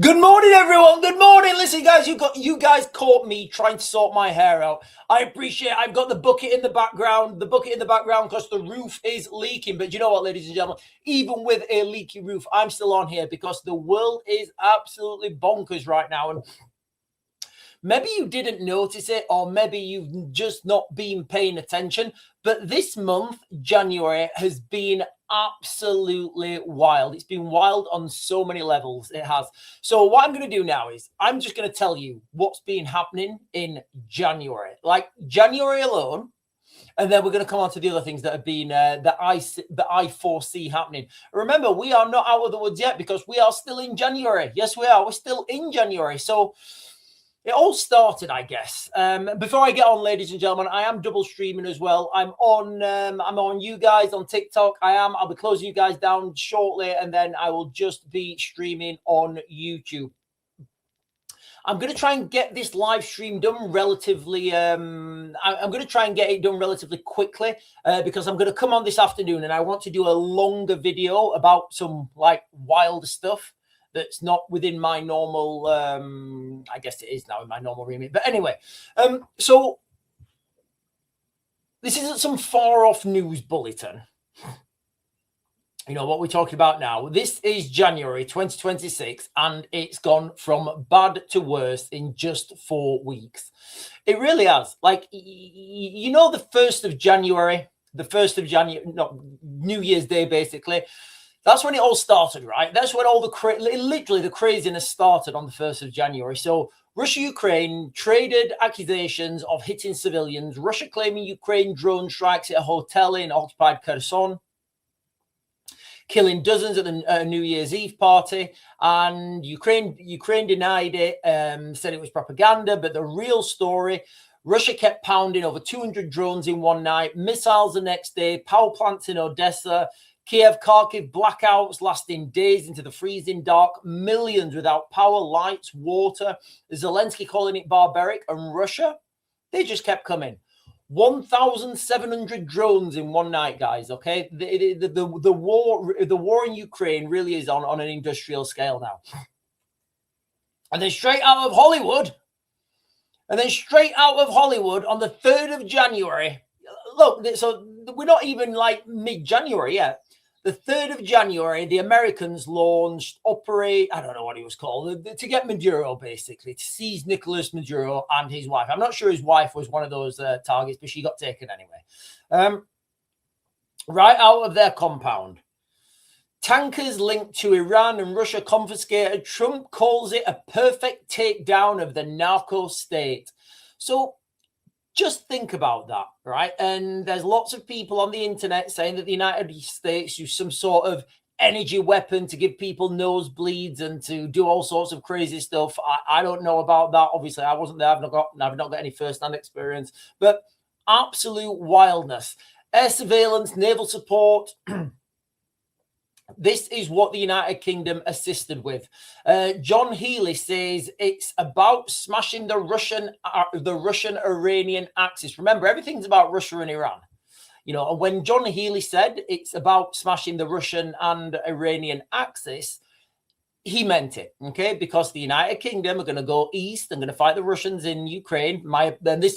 Good morning, everyone. Good morning. Listen, guys, you guys caught me trying to sort my hair out. I appreciate I've got the bucket in the background. Because the roof is leaking. But you know what, ladies and gentlemen, even with a leaky roof, I'm still on here because the world is absolutely bonkers right now. And maybe you didn't notice it, or maybe you've just not been paying attention. But this month, January, has been absolutely wild. It's been wild on so many levels. It has. So what I'm going to do now is I'm just going to tell you what's been happening in January, like January alone. And then we're going to come on to the other things that have been that I foresee happening. Remember, we are not out of the woods yet because we are still in January. Yes, we are. We're still in January. So it all started, I guess. Before I get on, ladies and gentlemen, I am double streaming as well. I'm on you guys on TikTok. I'll be closing you guys down shortly, and then I will just be streaming on YouTube. I'm going to try and get this live stream done relatively. I'm going to try and get it done relatively quickly because I'm going to come on this afternoon, and I want to do a longer video about some like wilder stuff that's not within my normal, I guess it is now in my normal remit. But anyway, so this isn't some far off news bulletin. You know what we're talking about now. This is January 2026, and it's gone from bad to worse in just 4 weeks. It really has. Like, you know, the 1st of January, New Year's Day, basically. That's when it all started, right? That's when all literally the craziness started on the 1st of January. So Russia-Ukraine traded accusations of hitting civilians. Russia claiming Ukraine drone strikes at a hotel in occupied Kherson, killing dozens at the New Year's Eve party. And Ukraine denied it, said it was propaganda. But the real story, Russia kept pounding over 200 drones in one night, missiles the next day, power plants in Odessa, Kiev, Kharkiv, blackouts lasting days into the freezing dark, millions without power, lights, water. Zelensky calling it barbaric, and Russia, they just kept coming. 1,700 drones in one night, guys. Okay, the war in Ukraine really is on an industrial scale now. And then straight out of Hollywood, on the 3rd of January. Look, so we're not even like mid-January yet. The 3rd of January, the Americans launched I don't know what it was called, to get Maduro, basically, to seize Nicolas Maduro and his wife. I'm not sure his wife was one of those targets, but she got taken anyway. Right out of their compound. Tankers linked to Iran and Russia confiscated. Trump calls it a perfect takedown of the narco state. So just think about that, right? And there's lots of people on the internet saying that the United States use some sort of energy weapon to give people nosebleeds and to do all sorts of crazy stuff. I don't know about that. Obviously, I wasn't there. I've not got any first-hand experience. But absolute wildness. Air surveillance, naval support. This is what the United Kingdom assisted with. John Healey says it's about smashing the Russian-Iranian axis. Remember, everything's about Russia and Iran. You know, and when John Healey said it's about smashing the Russian and Iranian axis, he meant it, okay? Because the United Kingdom are going to go east and going to fight the Russians in Ukraine. This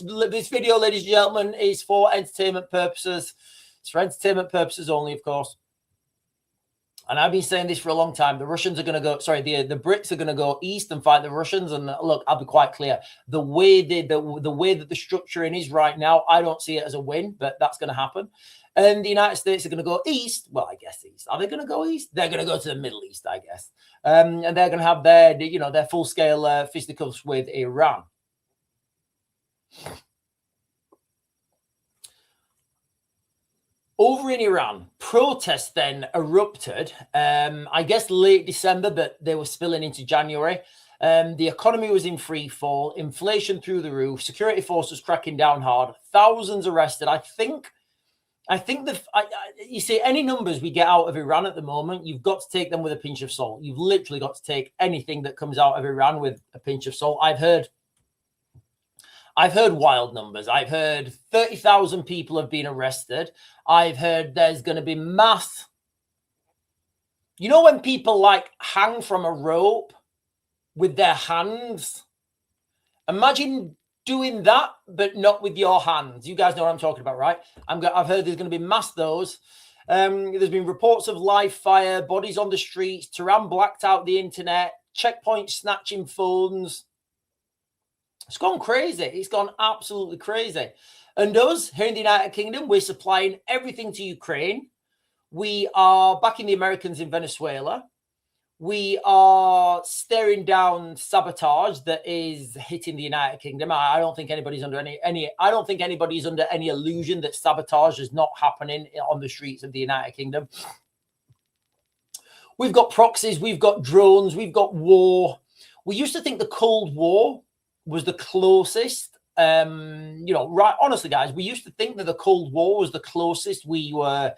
video, ladies and gentlemen, is for entertainment purposes. It's for entertainment purposes only, of course. And I've been saying this for a long time. The Russians are going to go, the Brits are going to go east and fight the Russians. And look, I'll be quite clear. The way that the structuring is right now, I don't see it as a win, but that's going to happen. And the United States are going to go east. Well, I guess east. Are they going to go east? They're going to go to the Middle East, I guess. And they're going to have their full-scale fisticuffs with Iran. Over in Iran, protests then erupted, I guess late December, but they were spilling into January. The economy was in free fall, inflation through the roof, security forces cracking down hard, thousands arrested. You see, any numbers we get out of Iran at the moment, you've got to take them with a pinch of salt. You've literally got to take anything that comes out of Iran with a pinch of salt. I've heard wild numbers. I've heard 30,000 people have been arrested. I've heard there's going to be mass You know when people like hang from a rope with their hands? Imagine doing that, but not with your hands. You guys know what I'm talking about, right? I've heard there's going to be mass those. There's been reports of live fire, bodies on the streets, Tehran blacked out the internet, checkpoints snatching phones. It's gone crazy. It's gone absolutely crazy. And us here in the United Kingdom, we're supplying everything to Ukraine. We are backing the Americans in Venezuela. We are staring down sabotage that is hitting the United Kingdom. I don't think anybody's under I don't think anybody's under any illusion that sabotage is not happening on the streets of the United Kingdom. We've got proxies, we've got drones, we've got war. We used to think the Cold War was the closest. Right? Honestly, guys, we used to think that the Cold War was the closest we were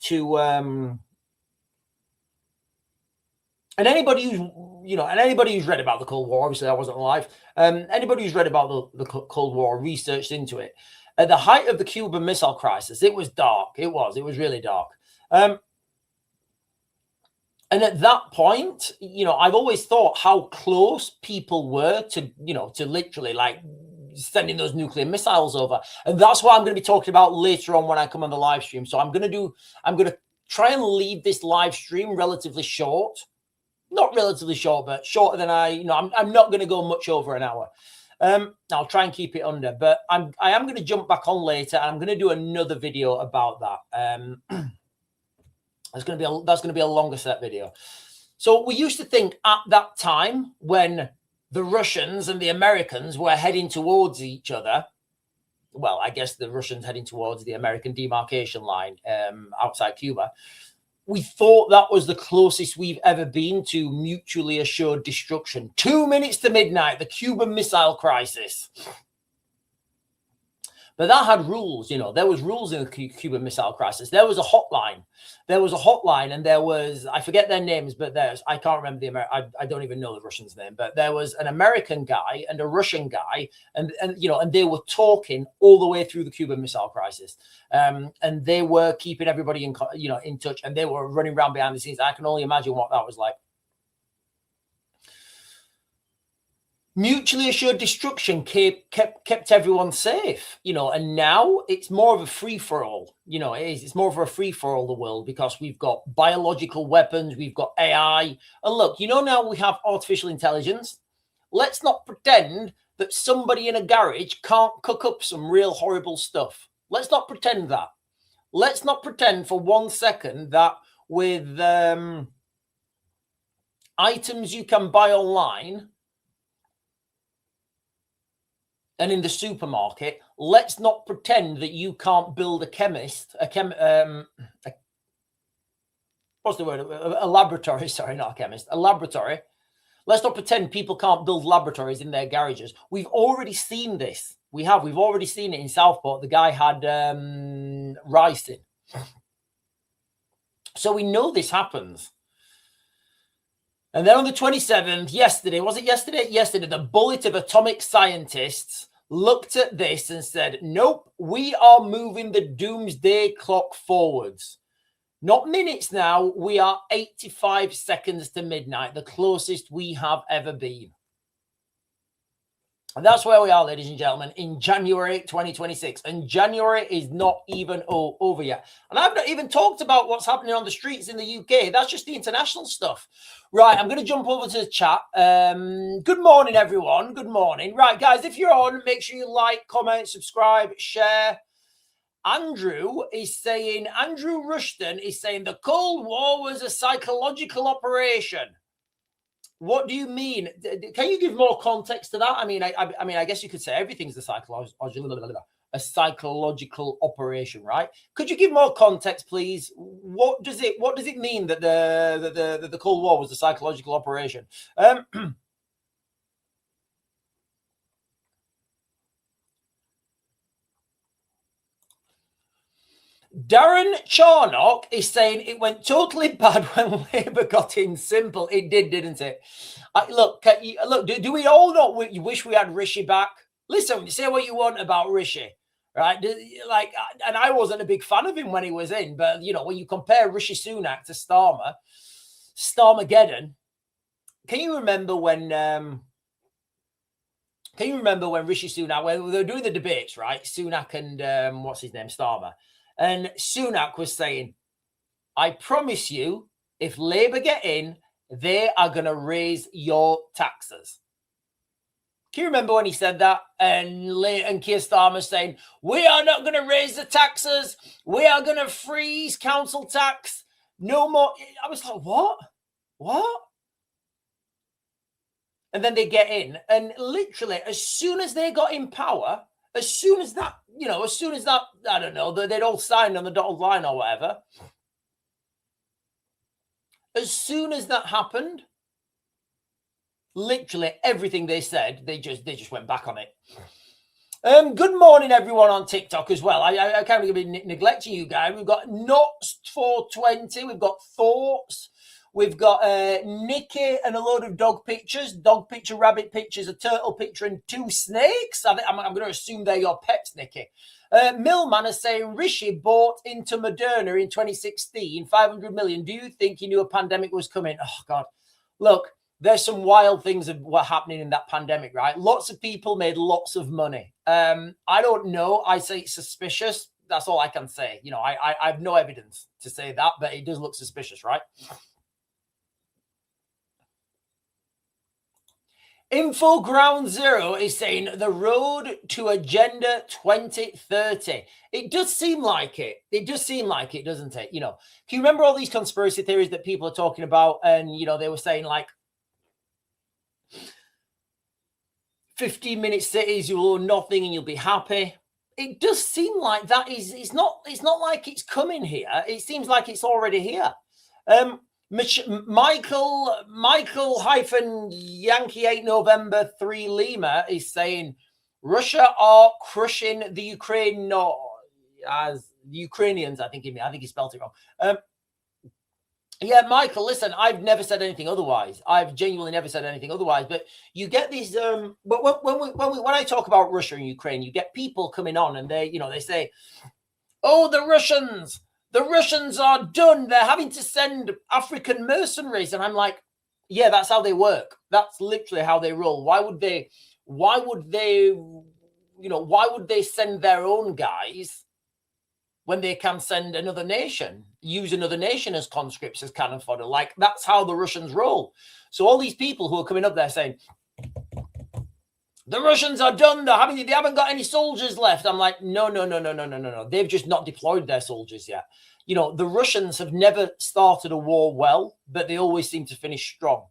to. And anybody who's read about the Cold War, obviously I wasn't alive. Anybody who's read about the Cold War, researched into it. At the height of the Cuban Missile Crisis, it was dark. It was really dark. And at that point, I've always thought how close people were to literally like sending those nuclear missiles over. And that's what I'm going to be talking about later on when I come on the live stream. So I'm going to try and leave this live stream relatively short. Not relatively short, but shorter than I'm not going to go much over an hour. I'll try and keep it under, but I am going to jump back on later, and I'm going to do another video about that. That's going to be a longer set video. So we used to think at that time when the Russians and the Americans were heading towards each other. Well, I guess the Russians heading towards the American demarcation line outside Cuba. We thought that was the closest we've ever been to mutually assured destruction. 2 minutes to midnight, the Cuban Missile Crisis. But that had rules, there was rules in the Cuban Missile Crisis. There was a hotline. And there was, I forget their names, but I can't remember I don't even know the Russian's name, but there was an American guy and a Russian guy, and they were talking all the way through the Cuban Missile Crisis. And they were keeping everybody in touch, and they were running around behind the scenes. I can only imagine what that was like. Mutually assured destruction kept everyone safe, and now it's more of a free-for-all. It's more of a free-for-all, the world, because we've got biological weapons, we've got AI. And look, now we have artificial intelligence. Let's not pretend that somebody in a garage can't cook up some real horrible stuff. Let's not pretend that. Let's not pretend for 1 second that with items you can buy online and in the supermarket, let's not pretend that you can't build what's the word? A laboratory. Sorry, not a chemist. A laboratory. Let's not pretend people can't build laboratories in their garages. We've already seen this. We've already seen it in Southport. The guy had rice in. So we know this happens. And then on the 27th, yesterday, was it yesterday? Yesterday, the bullet of atomic scientists looked at this and said, nope, we are moving the doomsday clock forwards. Not minutes now, we are 85 seconds to midnight, the closest we have ever been. And that's where we are, ladies and gentlemen, in January 2026. And January is not even over yet. And I've not even talked about what's happening on the streets in the UK. That's just the international stuff. Right, I'm going to jump over to the chat. Good morning, everyone. Good morning. Right, guys, if you're on, make sure you like, comment, subscribe, share. Andrew Rushton is saying the Cold War was a psychological operation. What do you mean? Can you give more context to that? I mean, I guess you could say everything's a psychological operation, right? Could you give more context, please? What does it mean that the Cold War was a psychological operation? Darren Charnock is saying it went totally bad when Labour got in simple. It did, didn't it? Look, do we all not wish we had Rishi back? Listen, say what you want about Rishi, right? And I wasn't a big fan of him when he was in, but, when you compare Rishi Sunak to Starmer, Starmageddon. Can you remember when Rishi Sunak, when they were doing the debates, right? Sunak and what's his name, Starmer, and Sunak was saying, "I promise you, if Labour get in, they are going to raise your taxes." Can you remember when he said that? And Keir Starmer saying, "We are not going to raise the taxes. We are going to freeze council tax. No more." I was like, what? What? And then they get in, and literally, as soon as they got in power, as soon as that, I don't know, they'd all signed on the dotted line or whatever. As soon as that happened, literally everything they said, they just went back on it. Good morning, everyone on TikTok as well. I can't be neglecting you guys. We've got Nuts 420. We've got Thoughts. We've got Nikki and a load of dog pictures, rabbit pictures, a turtle picture, and 2 snakes. I'm going to assume they're your pets, Nikki. Millman is saying Rishi bought into Moderna in 2016, 500 million. Do you think he knew a pandemic was coming? Oh, God. Look, there's some wild things that were happening in that pandemic, right? Lots of people made lots of money. I don't know. I say it's suspicious. That's all I can say. I have no evidence to say that, but it does look suspicious, right? Info Ground Zero is saying the road to Agenda 2030. It does seem like it. It does seem like it, doesn't it? Can you remember all these conspiracy theories that people are talking about? And, they were saying like 15-minute cities, you'll own nothing and you'll be happy. It does seem like that it's not like it's coming here. It seems like it's already here. Michael -Yankee 8 November 3 Lima is saying Russia are crushing the Ukraine as the Ukrainians. I think he spelled it wrong. Yeah, Michael, listen, I've never said anything otherwise. I've genuinely never said anything otherwise. But you get these but when I talk about Russia and Ukraine, you get people coming on and they say, "Oh, the Russians are done. They're having to send African mercenaries." And I'm like, yeah, that's how they work. That's literally how they roll. Why would they send their own guys when they can send another nation, use another nation as conscripts, as cannon fodder? Like, that's how the Russians roll. So all these people who are coming up there saying, the Russians are done. They haven't got any soldiers left. I'm like, no. They've just not deployed their soldiers yet. The Russians have never started a war well, but they always seem to finish strong.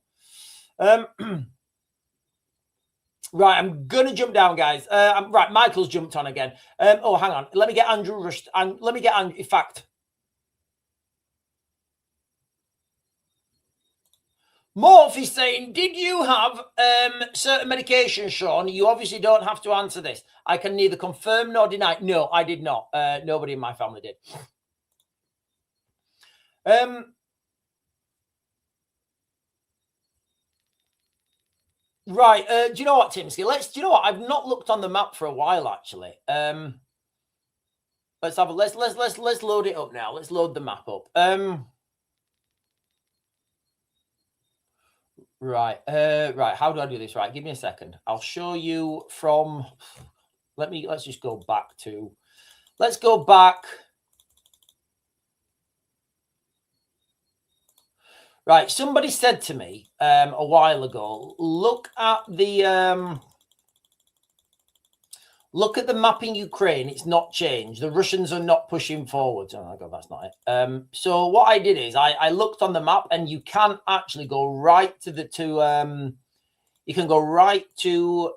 Right, I'm going to jump down, guys. Right, Michael's jumped on again. Hang on. Let me get Andrew rushed. Let me get Andrew. In fact, Morph is saying, did you have certain medication, Sean? You obviously don't have to answer this. I can neither confirm nor deny. No, I did not. Nobody in my family did. Right. Do you know what, Timsky? Do you know what? I've not looked on the map for a while, actually. Let's have a let's load it up now. Let's load the map up. Right. Right. How do I do this? Right. Give me a second. I'll show you from. Let's just go back to. Let's go back. Right. Somebody said to me a while ago, look at the map in Ukraine. It's not changed. The Russians are not pushing forward. Oh my God, that's not it. So what I did is I looked on the map, and you can actually go right to you can go right to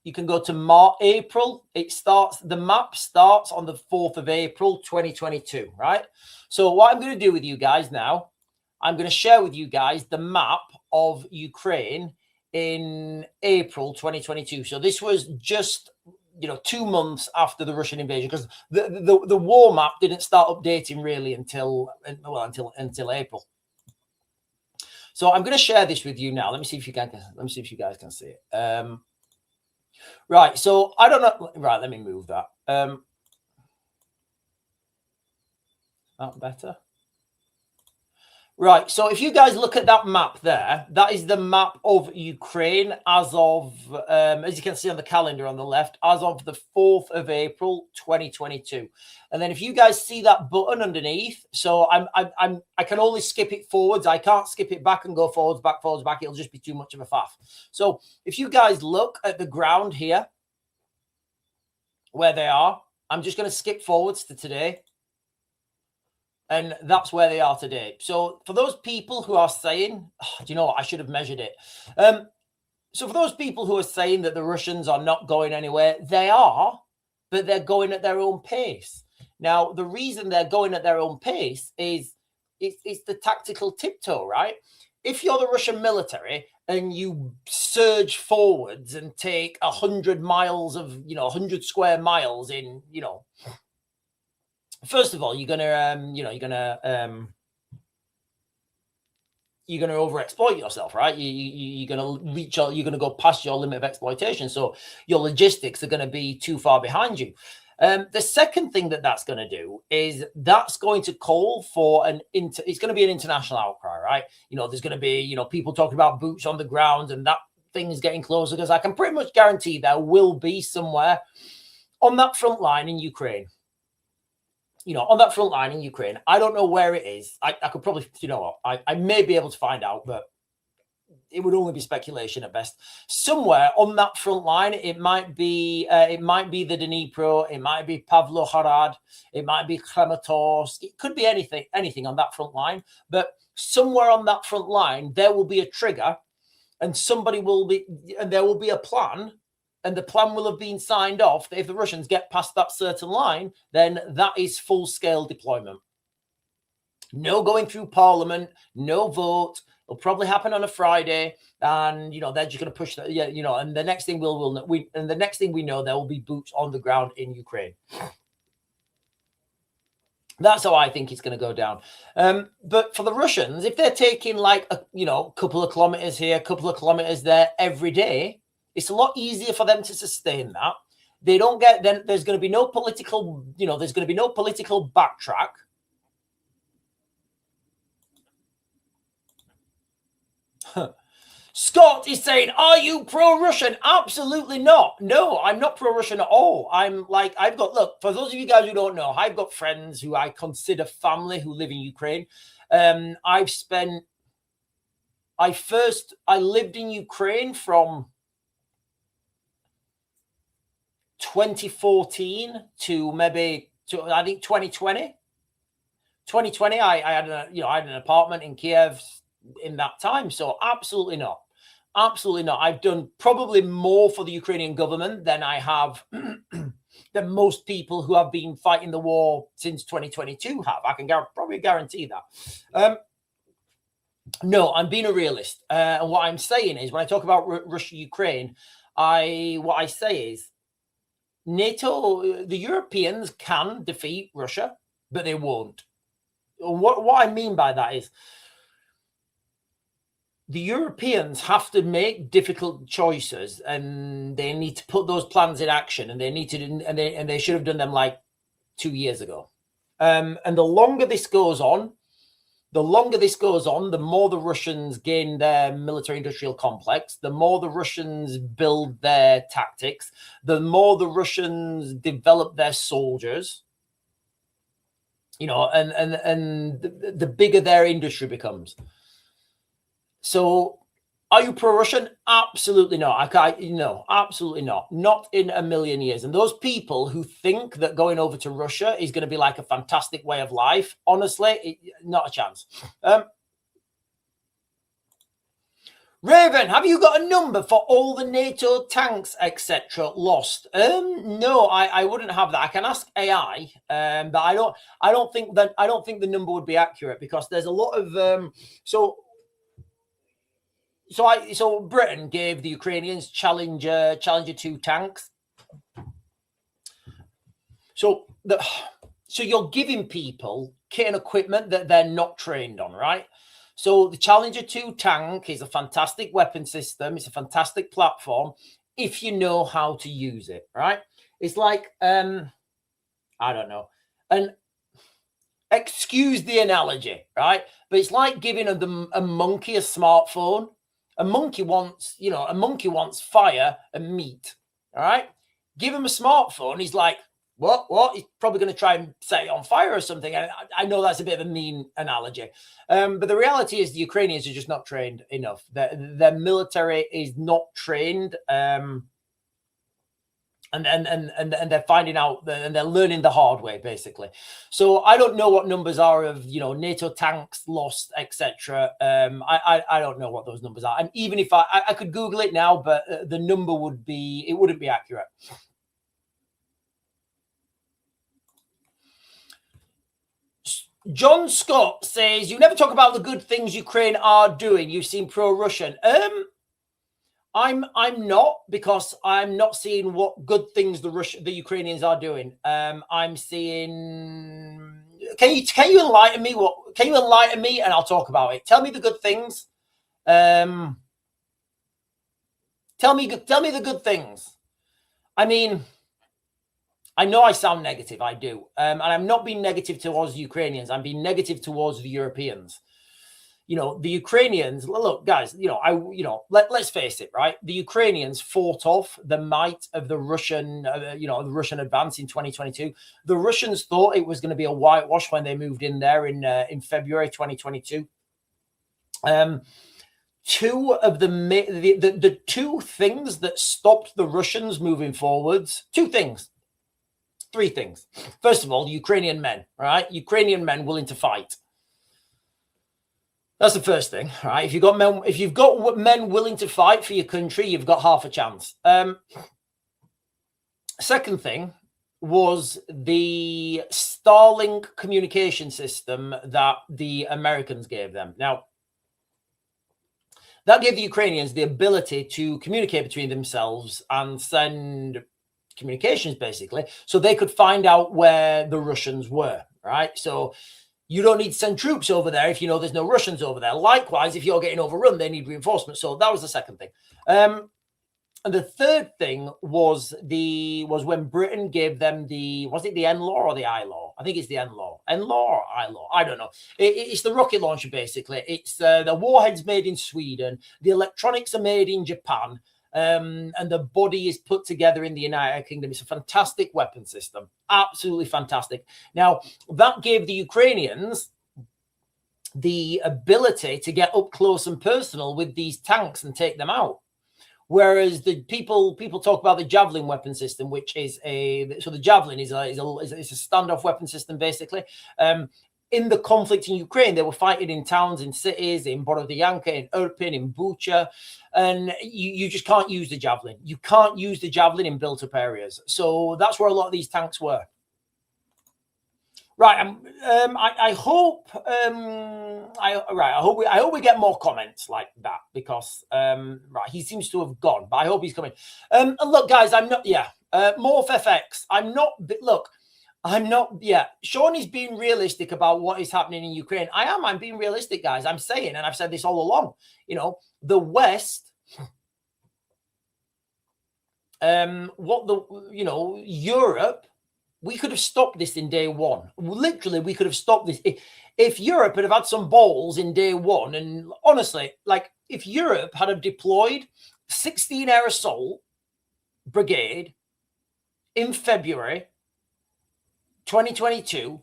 you can go to April. The map starts on the 4th of April, 2022, right? So what I'm going to do with you guys now, I'm going to share with you guys the map of Ukraine in April 2022. So this was just 2 months after the Russian invasion, because the war map didn't start updating really until April. So I'm going to share this with you now. Let me see if you guys can see it. Right. So I don't know. Right. Let me move that. That better. Right, so if you guys look at that map there, that is the map of Ukraine as of, as you can see on the calendar on the left, as of the 4th of April, 2022. And then if you guys see that button underneath, so I can only skip it forwards. I can't skip it back and go forwards, back. It'll just be too much of a faff. So if you guys look at the ground here, where they are, I'm just going to skip forwards to today. And that's where they are today. So for those people who are saying, do you know what? I should have measured it. So for those people who are saying that the Russians are not going anywhere, they are, but they're going at their own pace. Now, the reason they're going at their own pace is it's the tactical tiptoe, right? If you're the Russian military and you surge forwards and take 100 miles of, 100 square miles in, first of all, you're gonna overexploit yourself, right? You're gonna go past your limit of exploitation. So your logistics are gonna be too far behind you. The second thing that's going to do is that's going to call for it's going to be an international outcry, right? There's going to be people talking about boots on the ground and that thing's getting closer, because I can pretty much guarantee there will be somewhere on that front line in Ukraine. On that front line in Ukraine, I don't know where it is. I could probably, I may be able to find out, but it would only be speculation at best. Somewhere on that front line, it might be the Dnipro, it might be Pavlohrad, it might be Kramatorsk. It could be anything on that front line. But somewhere on that front line, there will be a trigger, and there will be a plan. And the plan will have been signed off that if the Russians get past that certain line, then that is full-scale deployment. No going through parliament, no vote. It'll probably happen on a Friday, and they're just going to push that. And the next thing we know, there will be boots on the ground in Ukraine. That's how I think it's going to go down. But for the Russians, if they're taking like a couple of kilometers here, a couple of kilometers there every day, it's a lot easier for them to sustain that. They don't get, then there's going to be no political, there's going to be no political backtrack. Scott is saying, are you pro-Russian? Absolutely not. No, I'm not pro-Russian at all. Look, for those of you guys who don't know, I've got friends who I consider family who live in Ukraine. I lived in Ukraine from 2014 to I think 2020. 2020, I had an apartment in Kiev in that time. So absolutely not. Absolutely not. I've done probably more for the Ukrainian government than I have than most people who have been fighting the war since 2022 have. I can probably guarantee that. No, I'm being a realist. And what I'm saying is, when I talk about Russia, Ukraine, what I say is NATO, the Europeans can defeat Russia, but they won't. What I mean by that is the Europeans have to make difficult choices, and they need to put those plans in action, and they should have done them like 2 years ago. And the longer this goes on, the more the Russians gain their military-industrial complex, the more the Russians build their tactics, the more the Russians develop their soldiers, and the bigger their industry becomes. So, are you pro-Russian? Absolutely not. No, absolutely not. Not in a million years. And those people who think that going over to Russia is going to be like a fantastic way of life, honestly, not a chance. Raven, have you got a number for all the NATO tanks, etc. lost? No, I wouldn't have that. I can ask AI, but I don't think the number would be accurate, because there's a lot of So Britain gave the Ukrainians Challenger 2 tanks. So you're giving people kit and equipment that they're not trained on, right? So the Challenger 2 tank is a fantastic weapon system. It's a fantastic platform if you know how to use it, right? It's like, I don't know. And Excuse the analogy, right? But it's like giving a monkey a smartphone. A monkey wants fire and meat. All right. Give him a smartphone. He's like, what? He's probably going to try and set it on fire or something. I know that's a bit of a mean analogy. But the reality is the Ukrainians are just not trained enough. Their military is not trained. And they're finding out and they're learning the hard way, basically. So I don't know what numbers are of NATO tanks lost, etc. I don't know what those numbers are, and even if I could Google it now, but the number wouldn't be accurate. John Scott says, you never talk about the good things Ukraine are doing. You seem pro-Russian. I'm not, because I'm not seeing what good things the Ukrainians are doing. I'm seeing. Can you enlighten me? Can you enlighten me, and I'll talk about it. Tell me the good things. Tell me the good things. I mean, I know I sound negative. I do, and I'm not being negative towards the Ukrainians. I'm being negative towards the Europeans. The Ukrainians, look, guys, let's face it, right? The Ukrainians fought off the might of the Russian, the Russian advance in 2022. The Russians thought it was going to be a whitewash when they moved in there in February 2022. Two of the two things that stopped the Russians moving forwards, three things. First of all, Ukrainian men, right? Ukrainian men willing to fight. That's the first thing, right? If you've got men willing to fight for your country, you've got half a chance. Second thing was the Starlink communication system that the Americans gave them. Now, that gave the Ukrainians the ability to communicate between themselves and send communications, basically, so they could find out where the Russians were, right? So you don't need to send troops over there if you know there's no Russians over there. Likewise, if you're getting overrun, they need reinforcements. So that was the second thing. And the third thing was when Britain gave them was it the N-law or the I-law? I think it's the N-law. N-law or I-law? I don't know. It's the rocket launcher, basically. It's the warheads made in Sweden. The electronics are made in Japan. And the body is put together in the United Kingdom. It's a fantastic weapon system. Absolutely fantastic. Now, that gave the Ukrainians the ability to get up close and personal with these tanks and take them out. Whereas the people talk about the Javelin weapon system, which is the Javelin is a standoff weapon system, basically. In the conflict in Ukraine, they were fighting in towns, in cities, in Borodyanka, in Irpin, in Bucha, and you just can't use the Javelin. You can't use the Javelin in built-up areas. So that's where a lot of these tanks were. Right. I hope we get more comments like that, because he seems to have gone, but I hope he's coming. And look, guys, I'm not. Yeah, Morph FX. I'm not. Look. I'm not. Yeah, Sean is being realistic about what is happening in Ukraine. I'm being realistic, guys. I'm saying, and I've said this all along, the West, Europe, we could have stopped this in day one. Literally, we could have stopped this. If Europe had had some balls in day one, and honestly, like if Europe had have deployed 16 Air Assault Brigade in February 2022,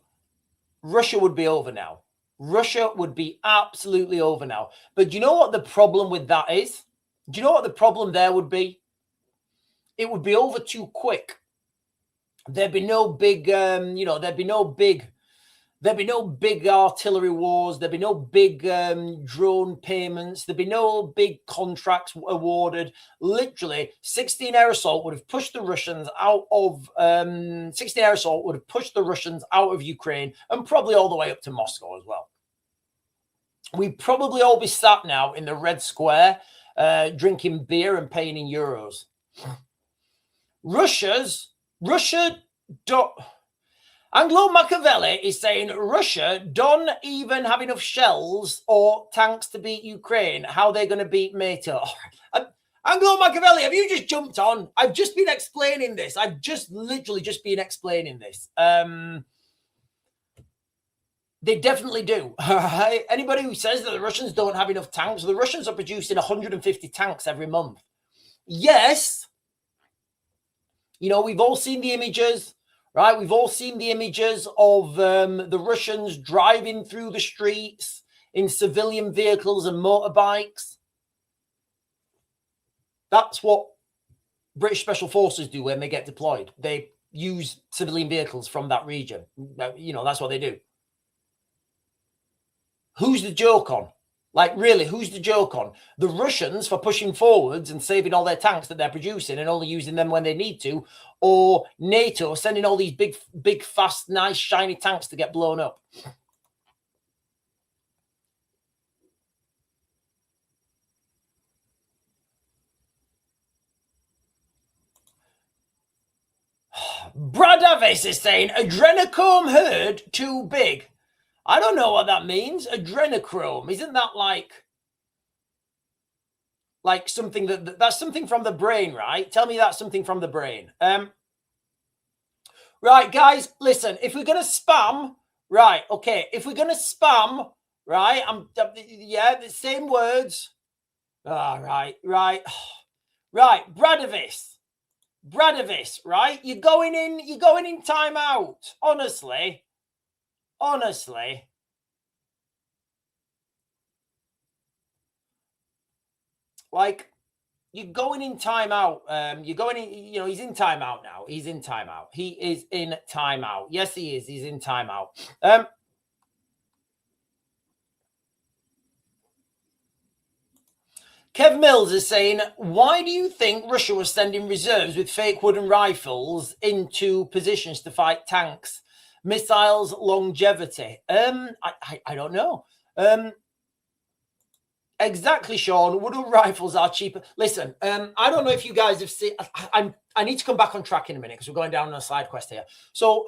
Russia would be over now. Russia would be absolutely over now. But do you know what the problem with that is? Do you know what the problem there would be? It would be over too quick. There'd be no big, there'd be no big artillery wars. There'd be no big drone payments. There'd be no big contracts awarded. Literally, 16 Air Assault would have pushed the Russians out of 16 Air Assault would have pushed the Russians out of Ukraine, and probably all the way up to Moscow as well. We'd probably all be sat now in the Red Square, drinking beer and paying in euros. Anglo Machiavelli is saying Russia don't even have enough shells or tanks to beat Ukraine. How are they going to beat NATO? Anglo Machiavelli, have you just jumped on? I've just been explaining this. I've just literally been explaining this. They definitely do. Anybody who says that the Russians don't have enough tanks, the Russians are producing 150 tanks every month. Yes, you know, we've all seen the images, right? We've all seen the images of the Russians driving through the streets in civilian vehicles and motorbikes. That's what British Special Forces do when they get deployed. They use civilian vehicles from that region. You know, that's what they do. Who's the joke on? Like, really, who's the joke on? The Russians for pushing forwards and saving all their tanks that they're producing and only using them when they need to, or NATO sending all these big, fast, nice, shiny tanks to get blown up? Brad Avis is saying, adrenochrome herd too big. I don't know what that means. Adrenochrome. Isn't that like something that's something from the brain, right? Tell me that's something from the brain. Right, guys, listen, if we're going to spam, right, okay, if we're going to spam, right, yeah, the same words. Right. Right, Bradavis, right? You're going in timeout. Honestly. Like, you're going in timeout. You're going in, you know, he's in timeout now. He's in timeout. He is in timeout. Yes, he is. He's in timeout. Kev Mills is saying, why do you think Russia was sending reserves with fake wooden rifles into positions to fight tanks, missiles, longevity? I don't know. Exactly, Sean. Wooden rifles are cheaper. Listen, I don't know if you guys have seen. I need to come back on track in a minute because we're going down on a side quest here. So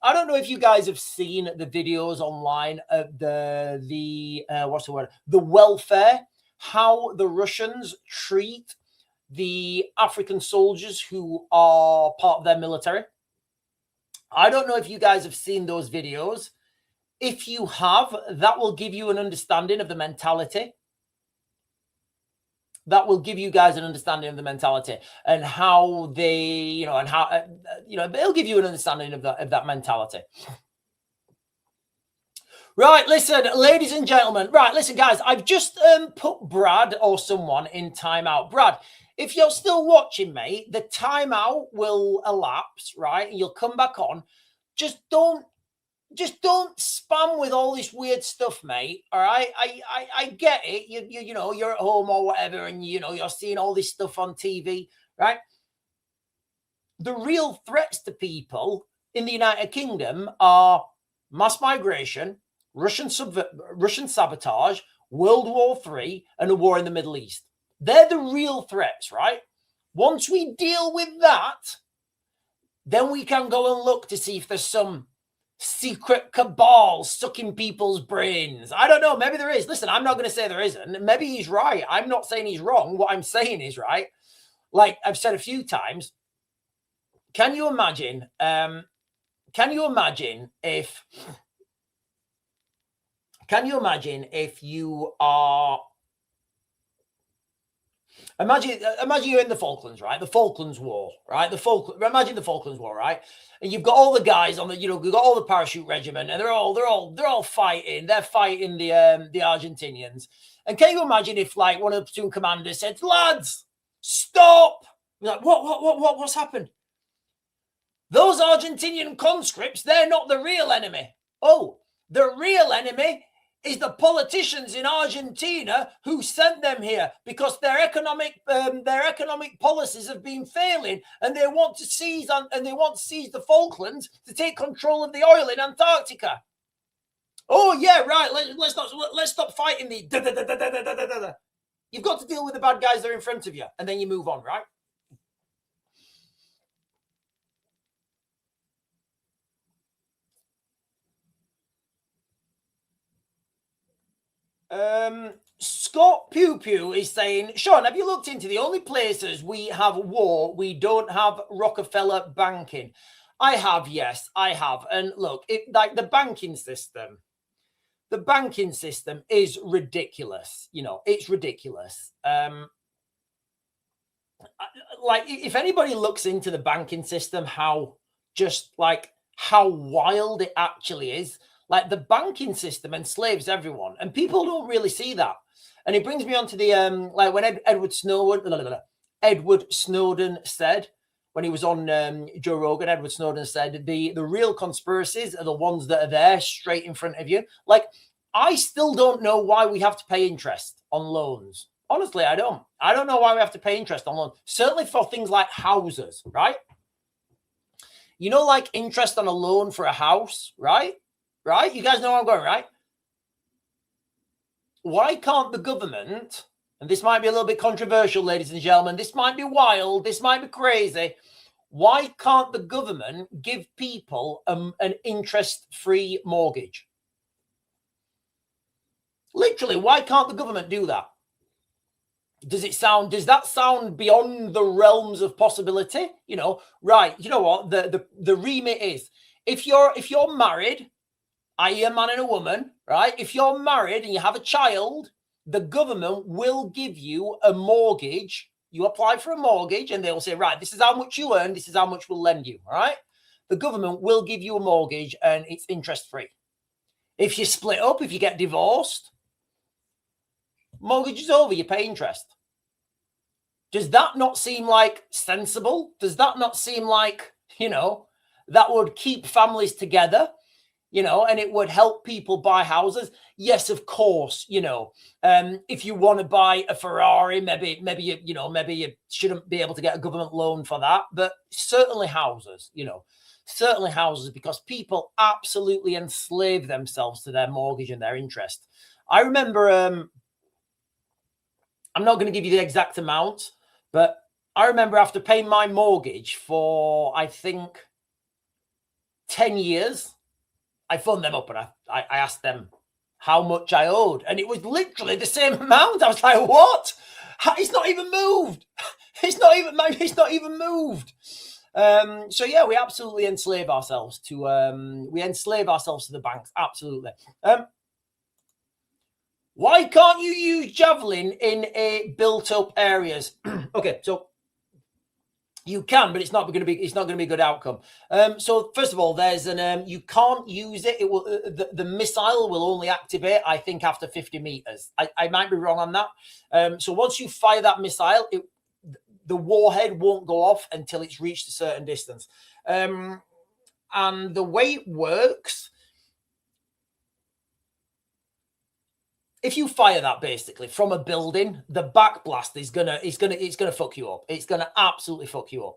I don't know if you guys have seen the videos online of the what's the word? The welfare, how the Russians treat the African soldiers who are part of their military. I don't know if you guys have seen those videos. If you have, that will give you an understanding of the mentality. That will give you guys an understanding of the mentality and how they, you know, and how, you know, they'll give you an understanding of that mentality. Right, listen, ladies and gentlemen. Right, listen, guys, I've just put Brad or someone in timeout. Brad, if you're still watching, mate, the timeout will elapse, right? And you'll come back on. Just don't spam with all this weird stuff, mate. All right, I get it. You know, you're at home or whatever, and you know you're seeing all this stuff on TV, right? The real threats to people in the United Kingdom are mass migration, Russian sabotage, World War III, and a war in the Middle East. They're the real threats, right? Once we deal with that, then we can go and look to see if there's some secret cabal sucking people's brains. I don't know. Maybe there is. Listen, I'm not going to say there isn't. Maybe he's right. I'm not saying he's wrong. What I'm saying is right. Like I've said a few times, can you imagine if you are Imagine you're in the Falklands, right? The Falklands War, right? Imagine the Falklands War, right? And you've got all the guys on the, you know, you've got all the parachute regiment, and they're all fighting. They're fighting the Argentinians. And can you imagine if like one of the platoon commanders said, "Lads, stop!" You're like, what's happened? Those Argentinian conscripts, they're not the real enemy. Oh, the real enemy is the politicians in Argentina who sent them here because their economic policies have been failing, and they want to seize the Falklands to take control of the oil in Antarctica. Oh yeah, right. Let's stop fighting the. You've got to deal with the bad guys that are in front of you, and then you move on, right? Scott Pew Pew is saying, Sean, have you looked into the only places we have war, we don't have Rockefeller banking? I have, yes, I have. And look, like the banking system, the banking system is ridiculous. You know, it's ridiculous. Like, if anybody looks into the banking system, how wild it actually is. Like, the banking system enslaves everyone, and people don't really see that. And it brings me on to the like when Edward Snowden said, when he was on Joe Rogan, Edward Snowden said the real conspiracies are the ones that are there straight in front of you. Like, I still don't know why we have to pay interest on loans. Honestly, I don't. I don't know why we have to pay interest on loans. Certainly for things like houses, right? You know, like interest on a loan for a house, right? Right? You guys know where I'm going, right? Why can't the government, and this might be a little bit controversial, ladies and gentlemen, this might be wild, this might be crazy. Why can't the government give people an interest-free mortgage? Literally, why can't the government do that? Does that sound beyond the realms of possibility? You know, right? You know what? The remit is, if you're married, i.e. a man and a woman, right? If you're married and you have a child, the government will give you a mortgage. You apply for a mortgage and they'll say, right, this is how much you earn, this is how much we'll lend you, all right? The government will give you a mortgage and it's interest-free. If you split up, if you get divorced, mortgage is over, you pay interest. Does that not seem like sensible? Does that not seem like, you know, that would keep families together, you know, and it would help people buy houses? Yes, of course, you know, if you want to buy a Ferrari, maybe you shouldn't be able to get a government loan for that, but certainly houses, you know, certainly houses, because people absolutely enslave themselves to their mortgage and their interest. I remember, I'm not going to give you the exact amount, but I remember after paying my mortgage for, I think, 10 years, I phoned them up and I asked them how much I owed. And it was literally the same amount. I was like, what? It's not even moved. It's not even moved. So yeah, we absolutely enslave ourselves to the banks. Absolutely. Why can't you use Javelin in a built-up areas? Okay, so you can, but it's not going to be a good outcome. So first of all, there's you can't use it. It will the missile will only activate, I think, after 50 meters. I might be wrong on that. So once you fire that missile, the warhead won't go off until it's reached a certain distance. And the way it works, if you fire that basically from a building, the backblast is gonna fuck you up. It's gonna absolutely fuck you up.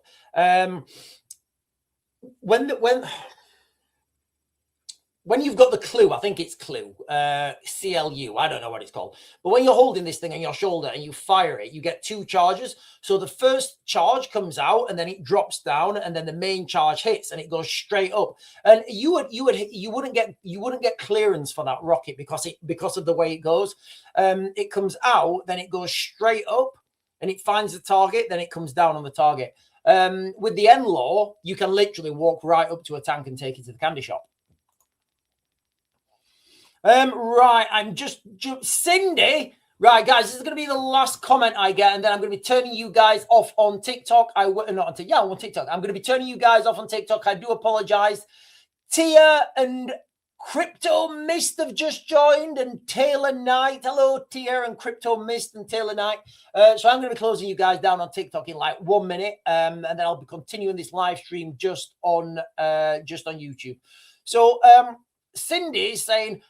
When you've got the clue, I think it's clue, CLU, I don't know what it's called. But when you're holding this thing on your shoulder and you fire it, you get two charges. So the first charge comes out and then it drops down and then the main charge hits and it goes straight up. And you wouldn't get clearance for that rocket because of the way it goes. It comes out, then it goes straight up and it finds the target, then it comes down on the target. With the NLAW, you can literally walk right up to a tank and take it to the candy shop. Right, I'm just Cindy. Right, guys, this is going to be the last comment I get, and then I'm going to be turning you guys off on TikTok. I'm on TikTok. I'm going to be turning you guys off on TikTok. I do apologize. Tia and Crypto Mist have just joined, and Taylor Knight. Hello, Tia and Crypto Mist and Taylor Knight. So I'm going to be closing you guys down on TikTok in like 1 minute, and then I'll be continuing this live stream just on YouTube. So Cindy is saying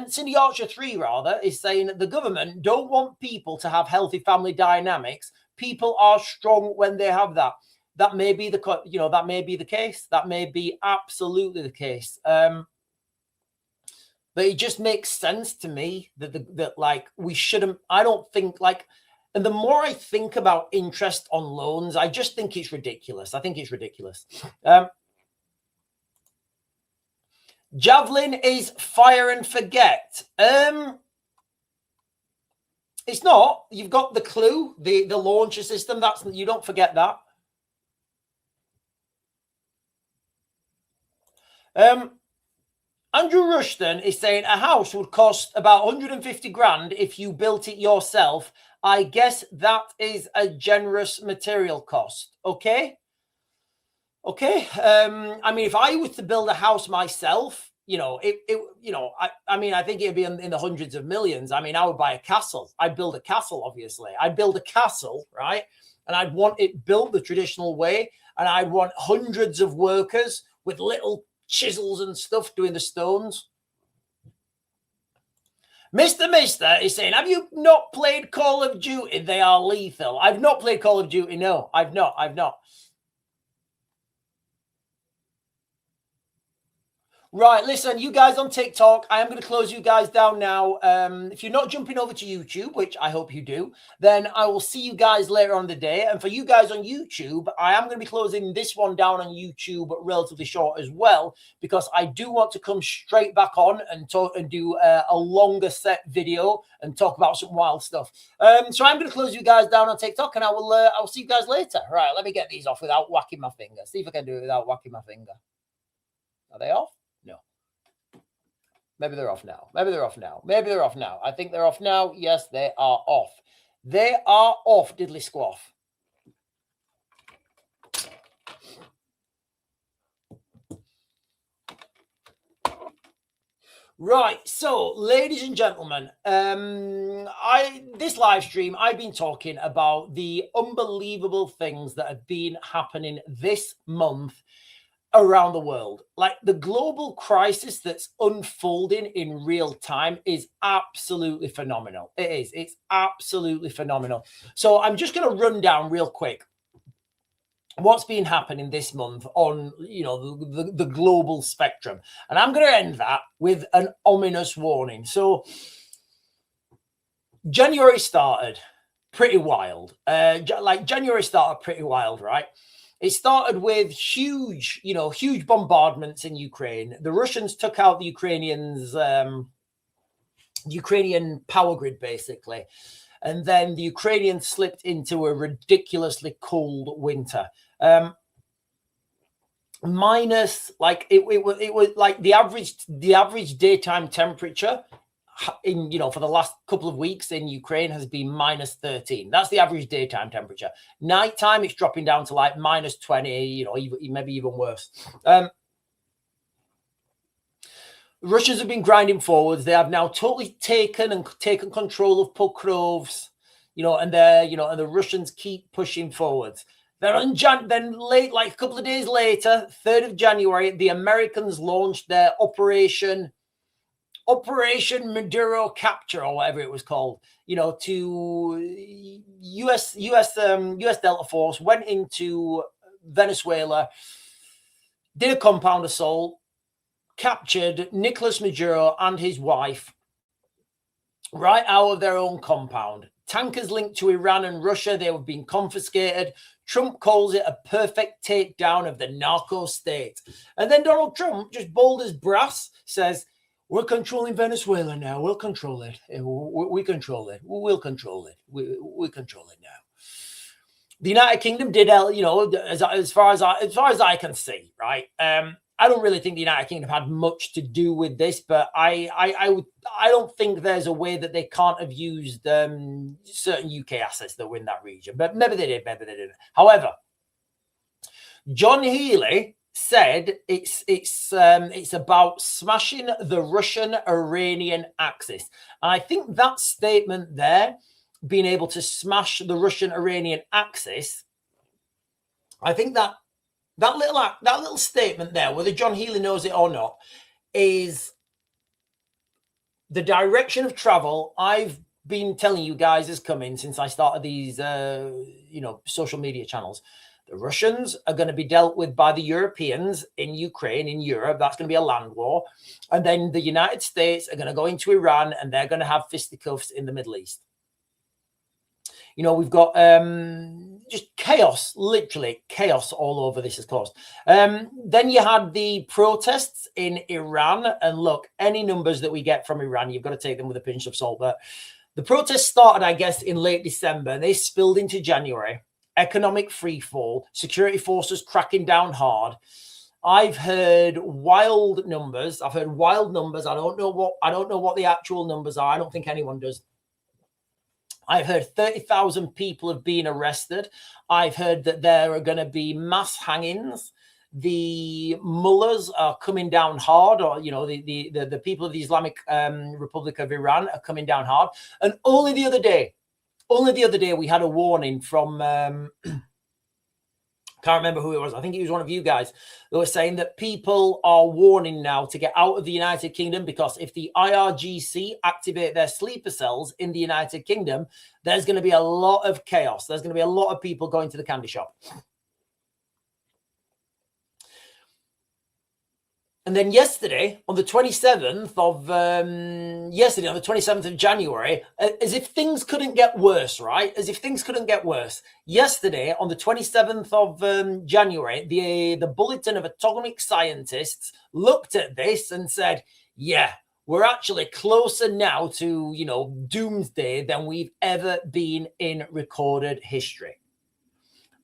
Cindy Archer 3 rather, is saying the government don't want people to have healthy family dynamics. People are strong when they have that. That may be that may be the case. That may be absolutely the case. But it just makes sense to me that like we shouldn't. I don't think like. And the more I think about interest on loans, I just think it's ridiculous. I think it's ridiculous. Javelin is fire and forget. It's not. You've got the clue, the launcher system. You don't forget that. Andrew Rushton is saying a house would cost about 150 grand if you built it yourself. I guess that is a generous material cost. Okay. I mean, if I was to build a house myself, I mean, I think it'd be in the hundreds of millions. I mean, I would buy a castle. I'd build a castle, obviously. I'd build a castle, right? And I'd want it built the traditional way. And I'd want hundreds of workers with little chisels and stuff doing the stones. Mr. is saying, have you not played Call of Duty? They are lethal. I've not played Call of Duty. No, I've not. Right, listen, you guys on TikTok, I am going to close you guys down now. If you're not jumping over to YouTube, which I hope you do, then I will see you guys later on the day. And for you guys on YouTube, I am going to be closing this one down on YouTube relatively short as well, because I do want to come straight back on and talk and do a longer set video and talk about some wild stuff. So I'm going to close you guys down on TikTok, and I will see you guys later. Right, let me get these off without whacking my finger. See if I can do it without whacking my finger. Are they off? No. Maybe they're off now. Maybe they're off now. I think they're off now. Yes, they are off. They are off, diddly squaff. Right, so ladies and gentlemen, this live stream, I've been talking about the unbelievable things that have been happening this month around the world. Like, the global crisis that's unfolding in real time is absolutely phenomenal. It is. It's absolutely phenomenal. So I'm just going to run down real quick what's been happening this month on, the global spectrum. And I'm going to end that with an ominous warning. So January started pretty wild. January started pretty wild, right? It started with huge bombardments in Ukraine. The Russians took out the Ukrainian power grid, basically. And then the Ukrainians slipped into a ridiculously cold winter. Minus, like, it was like the average daytime temperature for the last couple of weeks in Ukraine has been minus 13. That's the average daytime temperature. Nighttime, it's dropping down to like minus 20, maybe even worse. Russians have been grinding forwards. They have now totally taken control of Pokrovsk, and the Russians keep pushing forwards. Then like a couple of days later, 3rd of January, the Americans launched their Operation Maduro Capture, or whatever it was called, to US Delta Force went into Venezuela, did a compound assault, captured Nicolas Maduro and his wife right out of their own compound. Tankers linked to Iran and Russia, they have been confiscated. Trump calls it a perfect takedown of the narco state. And then Donald Trump, just bold as brass, says, we're controlling Venezuela now. We'll control it. We control it. We'll control it. We control it now. The United Kingdom did, as far as I can see, right? I don't really think the United Kingdom had much to do with this, but I don't think there's a way that they can't have used certain UK assets that were in that region. But maybe they did, maybe they didn't. However, John Healey said it's about smashing the Russian-Iranian axis. And I think that statement there, being able to smash the Russian-Iranian axis, I think that little statement there, whether John Healey knows it or not, is the direction of travel I've been telling you guys is coming since I started these social media channels. The Russians are going to be dealt with by the Europeans in Ukraine, in Europe. That's going to be a land war. And then the United States are going to go into Iran, and they're going to have fisticuffs in the Middle East. We've got just chaos, literally chaos all over this, of course. Then you had the protests in Iran. And look, any numbers that we get from Iran, you've got to take them with a pinch of salt. But the protests started, I guess, in late December. They spilled into January. Economic freefall, security forces cracking down hard. I've heard wild numbers. I don't know what the actual numbers are. I don't think anyone does. I've heard 30,000 people have been arrested. I've heard that there are going to be mass hangings. The mullahs are coming down hard, or the people of the Islamic Republic of Iran are coming down hard. And only the other day, we had a warning from can't remember who it was. I think it was one of you guys who were saying that people are warning now to get out of the United Kingdom, because if the IRGC activate their sleeper cells in the United Kingdom, there's going to be a lot of chaos. There's going to be a lot of people going to the candy shop. And then yesterday, on the 27th of January, as if things couldn't get worse, right? As if things couldn't get worse. Yesterday, on the 27th of January, the Bulletin of Atomic Scientists looked at this and said, yeah, we're actually closer now to, doomsday than we've ever been in recorded history.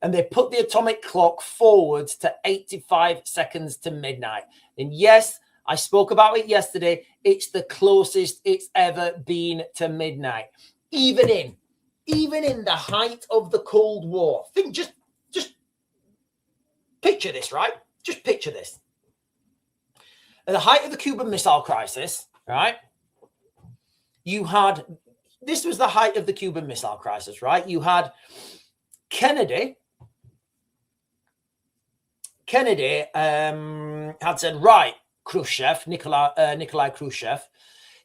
And they put the atomic clock forwards to 85 seconds to midnight. And yes, I spoke about it yesterday. It's the closest it's ever been to midnight. Even in the height of the Cold War. Think, just picture this, right? Just picture this. At the height of the Cuban Missile Crisis, right? This was the height of the Cuban Missile Crisis, right? You had Kennedy had said, right, Khrushchev, Nikolai Khrushchev,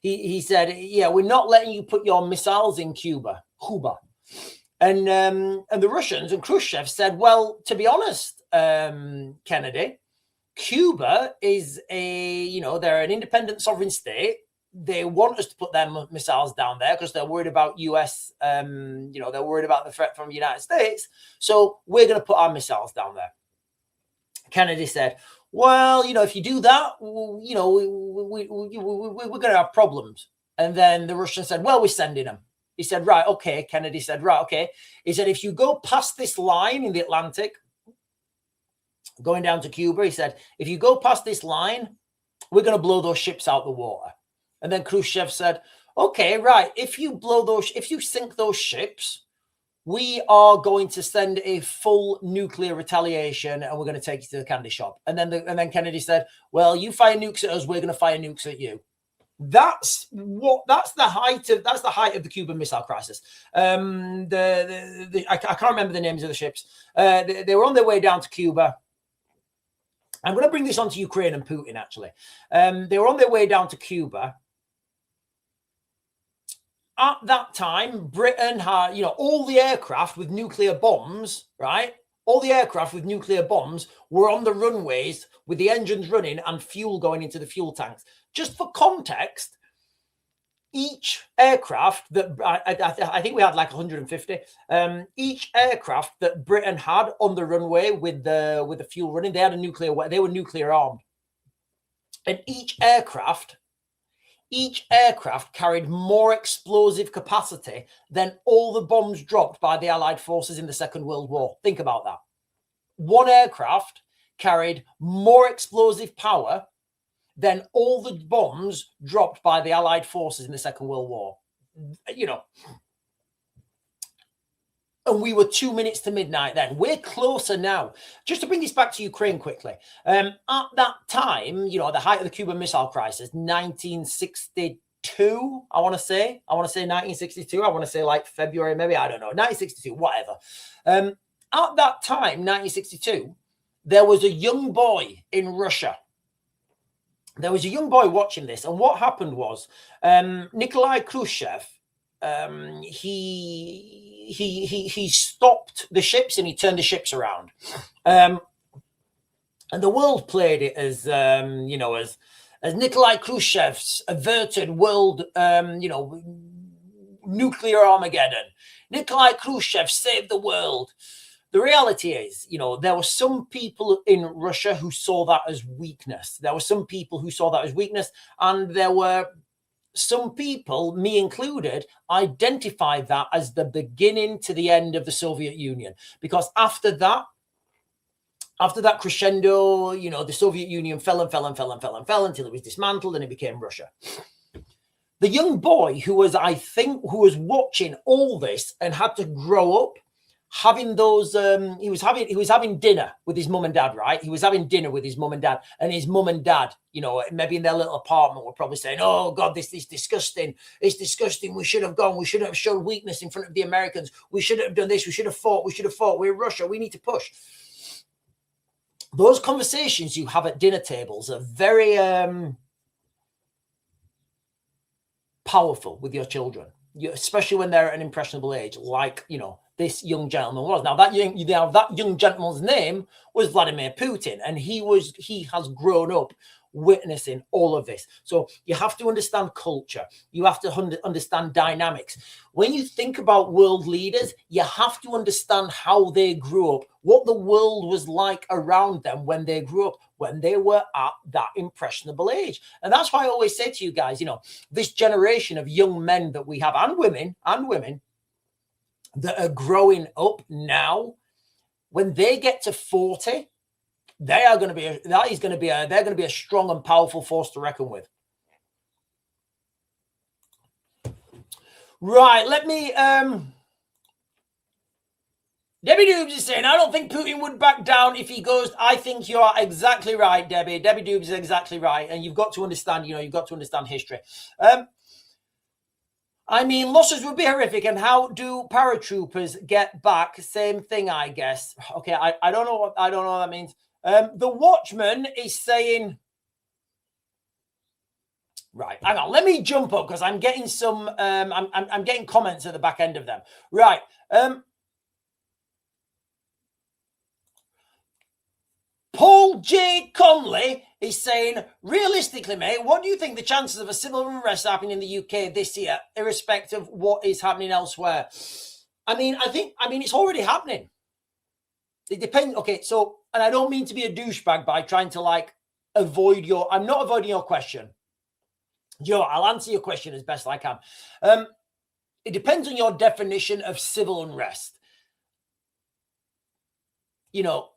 he said, yeah, we're not letting you put your missiles in Cuba. And the Russians and Khrushchev said, well, to be honest, Kennedy, Cuba is they're an independent sovereign state. They want us to put their missiles down there because they're worried about US, they're worried about the threat from the United States. So we're going to put our missiles down there. Kennedy said, well, if you do that, we're going to have problems. And then the Russians said, well, we're sending them. He said, right, okay. Kennedy said, right, okay. He said, if you go past this line in the Atlantic, going down to Cuba, he said, if you go past this line, we're going to blow those ships out the water. And then Khrushchev said, okay, right, if you sink those ships, we are going to send a full nuclear retaliation, and we're going to take you to the candy shop. And then Kennedy said, well, you fire nukes at us, we're going to fire nukes at you. That's the height of the Cuban Missile Crisis. I can't remember the names of the ships. They were on their way down to Cuba. I'm going to bring this on to Ukraine and Putin, actually. They were on their way down to Cuba. At that time, Britain had, all the aircraft with nuclear bombs, right? All the aircraft with nuclear bombs were on the runways with the engines running and fuel going into the fuel tanks. Just for context, each aircraft that I think we had like 150. Each aircraft that Britain had on the runway with the fuel running, they were nuclear armed, and each aircraft carried more explosive capacity than all the bombs dropped by the Allied forces in the Second World War. Think about that. One aircraft carried more explosive power than all the bombs dropped by the Allied forces in the Second World War. And we were 2 minutes to midnight then. We're closer now. Just to bring this back to Ukraine quickly. At that time, the height of the Cuban Missile Crisis, 1962, I want to say 1962. I want to say like February, maybe, I don't know, 1962, whatever. At that time, 1962, there was a young boy in Russia. There was a young boy watching this. And what happened was Nikolai Khrushchev, he stopped the ships and he turned the ships around, and the world played it as Nikolai Khrushchev's averted world, nuclear Armageddon. Nikolai Khrushchev saved the world. The reality is, there were some people in Russia who saw that as weakness. And there were some people, me included, identified that as the beginning to the end of the Soviet Union. Because after that, After that crescendo, you know, the Soviet Union fell until it was dismantled and it became Russia. The young boy who was, I think, who was watching all this and had to grow up having those, he was having dinner with his mum and dad, right? He was having dinner with his mum and dad, and his mum and dad, you know, maybe in their little apartment, were probably saying, "Oh God, this is disgusting. It's disgusting. We should have gone. We shouldn't have shown weakness in front of the Americans. We shouldn't have done this. We should have fought. We should have fought. We're Russia. We need to push." Those conversations you have at dinner tables are very powerful with your children, especially when they're at an impressionable age, like, you know, this young gentleman was. Now that young gentleman's name was Vladimir Putin, and he has grown up witnessing all of this. So you have to understand culture. You have to understand dynamics. When you think about world leaders, you have to understand how they grew up, what the world was like around them when they grew up, when they were at that impressionable age. And that's why I always say to you guys, you know, this generation of young men that we have, and women that are growing up now, when they get to 40, they're going to be a strong and powerful force to reckon with. Right, let me Debbie Doobs is saying, I don't think Putin would back down if he goes. I think you are exactly right, Debbie. Debbie Doobs is exactly right. And you've got to understand, you know, you've got to understand history. I mean, losses would be horrific. And how do paratroopers get back? Same thing, I guess. Okay, I don't know what that means. The Watchman is saying, right, hang on, let me jump up because I'm getting some I'm getting comments at the back end of them. Right. Paul J. Conley is saying, realistically, mate, what do you think the chances of a civil unrest happening in the UK this year, irrespective of what is happening elsewhere? I mean, it's already happening. It depends. Okay, so, and I don't mean to be a douchebag by trying to like avoid I'm not avoiding your question. Joe, I'll answer your question as best I can. It depends on your definition of civil unrest. You know,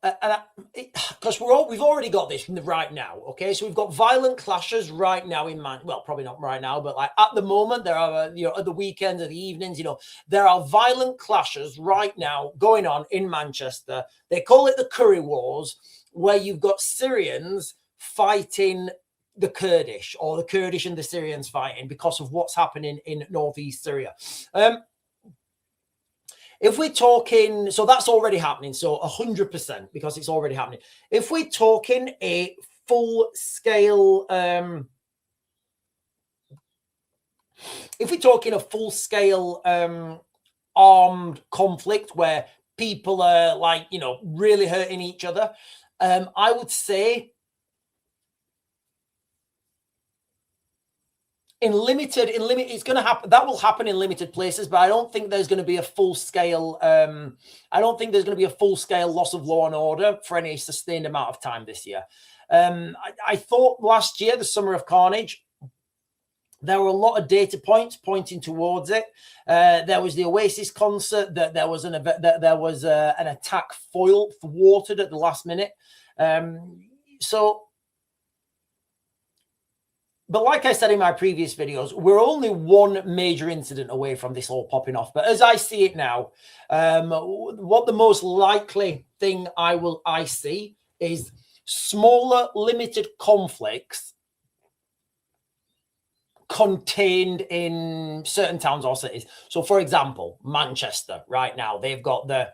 because we've already got this right now. Okay, so we've got violent clashes right now in well, probably not right now, but like at the moment there are, you know, at the weekends, at the evenings, you know, there are violent clashes right now going on in Manchester. They call it the Curry Wars, where you've got Syrians fighting the Kurdish, or the Kurdish and the Syrians fighting because of what's happening in northeast Syria. If we're talking, so that's already happening, so 100%, because it's already happening. If we're talking a full-scale, armed conflict where people are like, you know, really hurting each other, I would say in limited, it's going to happen. That will happen in limited places, but I don't think there's going to be a full scale. I don't think there's going to be a full scale loss of law and order for any sustained amount of time this year. I thought last year, the Summer of Carnage, there were a lot of data points pointing towards it. There was the Oasis concert. That there was an attack thwarted at the last minute. But like I said in my previous videos, we're only one major incident away from this all popping off. But as I see it now, what the most likely thing I see is smaller, limited conflicts contained in certain towns or cities. So, for example, Manchester right now, they've got the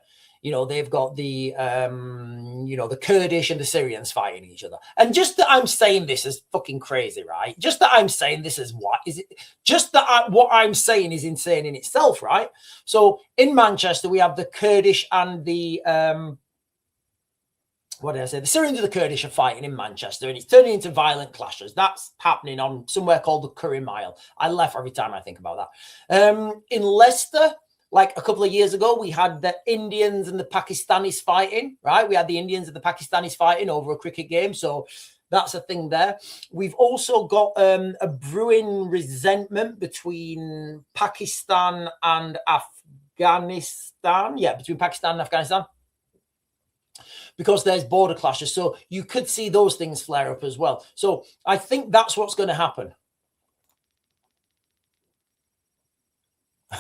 Kurdish and the Syrians fighting each other. And just that I'm saying this is fucking crazy, right? Just that I'm saying this is what is it? Just that what I'm saying is insane in itself, right? So in Manchester, we have the Kurdish and the the Syrians and the Kurdish are fighting in Manchester, and it's turning into violent clashes. That's happening on somewhere called the Curry Mile. I laugh every time I think about that. In Leicester, like a couple of years ago, we had the Indians and the Pakistanis fighting, right? We had the Indians and the Pakistanis fighting over a cricket game. So that's a thing there. We've also got a brewing resentment between Pakistan and Afghanistan. Yeah, between Pakistan and Afghanistan. because there's border clashes. So you could see those things flare up as well. So I think that's what's going to happen.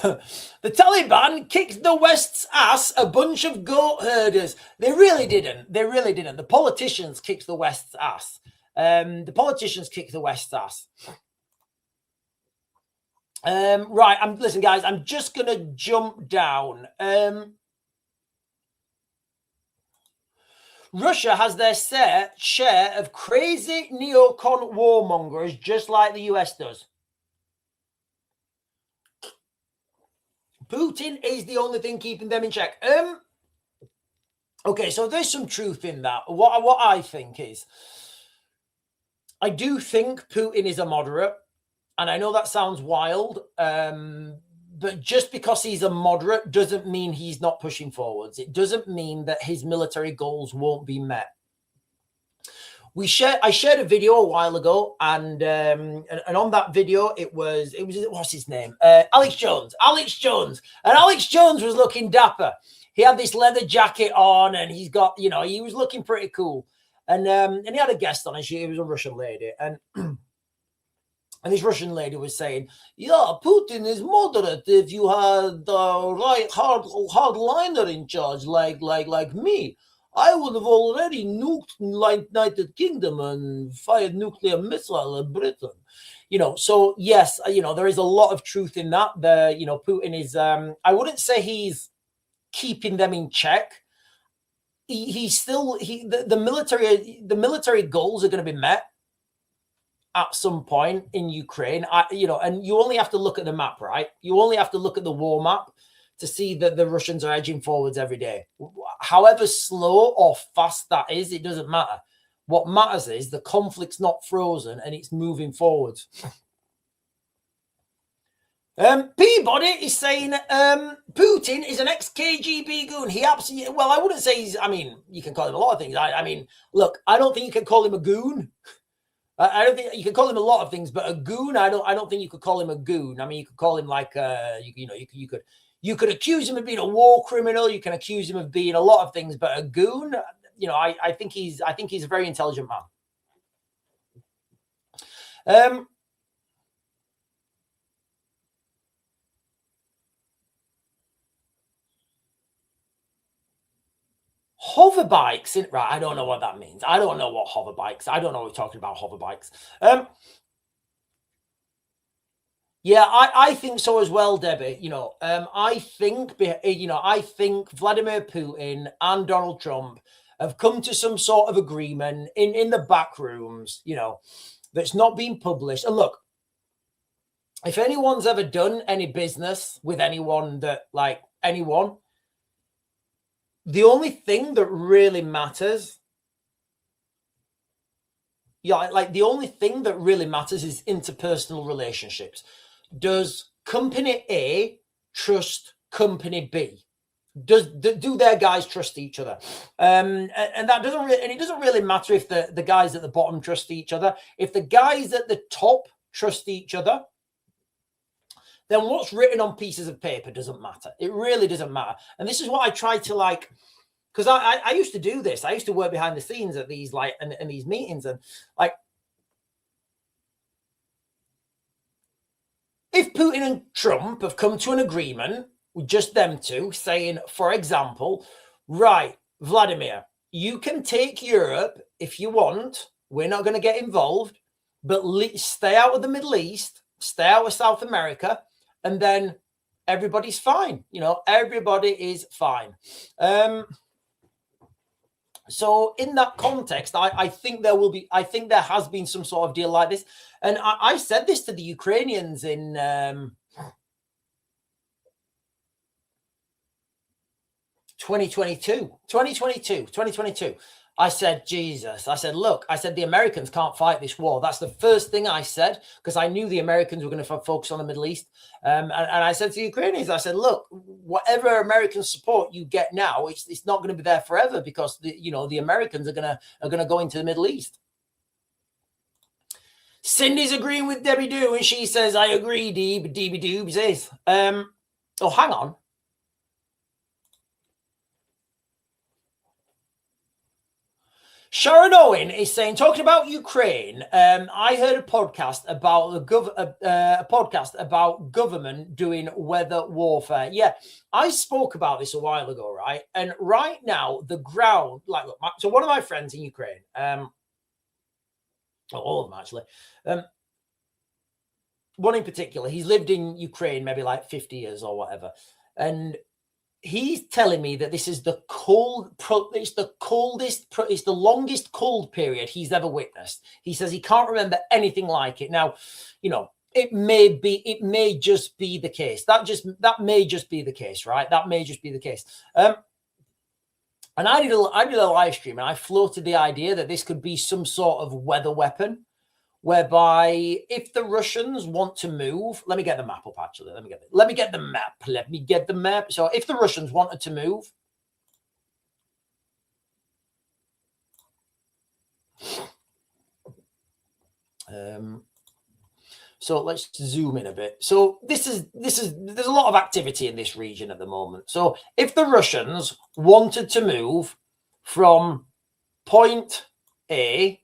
The Taliban kicked the West's ass, a bunch of goat herders. They really didn't. They really didn't. The politicians kicked the West's ass. The politicians kicked the West's ass. Right. Listen, guys, I'm just going to jump down. Russia has their share of crazy neocon warmongers, just like the US does. Putin is the only thing keeping them in check. Okay, so there's some truth in that. What I think is, I do think Putin is a moderate, and I know that sounds wild, but just because he's a moderate doesn't mean he's not pushing forwards. It doesn't mean that his military goals won't be met. I shared a video a while ago, and on that video it was what's his name? Alex Jones. And Alex Jones was looking dapper. He had this leather jacket on, and he's got, he was looking pretty cool. And he had a guest on, and she was a Russian lady, and this Russian lady was saying, "Yeah, Putin is moderate. If you had the right hardliner in charge, like me, I would have already nuked United Kingdom and fired nuclear missile at Britain." So yes, there is a lot of truth in that. Putin is, I wouldn't say he's keeping them in check. He's still, the military goals are going to be met at some point in Ukraine. And you only have to look at the map, right? You only have to look at the war map to see that the Russians are edging forwards every day. However slow or fast that is, it doesn't matter. What matters is the conflict's not frozen and it's moving forwards. Peabody is saying Putin is an ex-KGB goon. He absolutely, well, I wouldn't say you can call him a lot of things. Look, I don't think you can call him a goon. I don't think you can call him a lot of things, but a goon, I don't think you could call him a goon. You could call him like you could accuse him of being a war criminal. You can accuse him of being a lot of things, but a goon, I think he's a very intelligent man. Hover bikes, right? I don't know what that means. I don't know what hover bikes. I don't know what we're talking about hover bikes. Yeah, I think so as well, Debbie. I think Vladimir Putin and Donald Trump have come to some sort of agreement in the back rooms, that's not being published. And look, if anyone's ever done any business with anyone the only thing that really matters, the only thing that really matters is interpersonal relationships. Does company A trust company B? Do their guys trust each other? And that doesn't really, and it doesn't really matter if the guys at the bottom trust each other. If the guys at the top trust each other, then what's written on pieces of paper doesn't matter. It really doesn't matter. And this is what I try to because I used to do this. I used to work behind the scenes at these and these meetings, and if Putin and Trump have come to an agreement with just them two, saying, for example, right, Vladimir, you can take Europe if you want. We're not going to get involved, but stay out of the Middle East, stay out of South America, and then everybody's fine. Everybody is fine. So in that context, I think there has been some sort of deal like this. And I said this to the Ukrainians in 2022. I said, Jesus, look, the Americans can't fight this war. That's the first thing I said, because I knew the Americans were going to focus on the Middle East. And I said to the Ukrainians, I said, look, whatever American support you get now, it's not going to be there forever, because the Americans are going to go into the Middle East. Cindy's agreeing with Debbie Doo, and she says, I agree, Debbie Doobs is. Oh, hang on. Sharon Owen is saying, talking about Ukraine. I heard a podcast about a podcast about government doing weather warfare. Yeah, I spoke about this a while ago, right? And right now, the ground, like, look, so one of my friends in Ukraine, all of them actually, one in particular, he's lived in Ukraine maybe like 50 years or whatever, and he's telling me that this is the it's the longest cold period he's ever witnessed. He says he can't remember anything like it. Now, it may just be the case. That may just be the case, right? That may just be the case. And I did a live stream, and I floated the idea that this could be some sort of weather weapon, whereby if the Russians want to move, let me get the map up, actually. Let me get the map. So if the Russians wanted to move, so let's zoom in a bit. So there's a lot of activity in this region at the moment. So if the Russians wanted to move from point A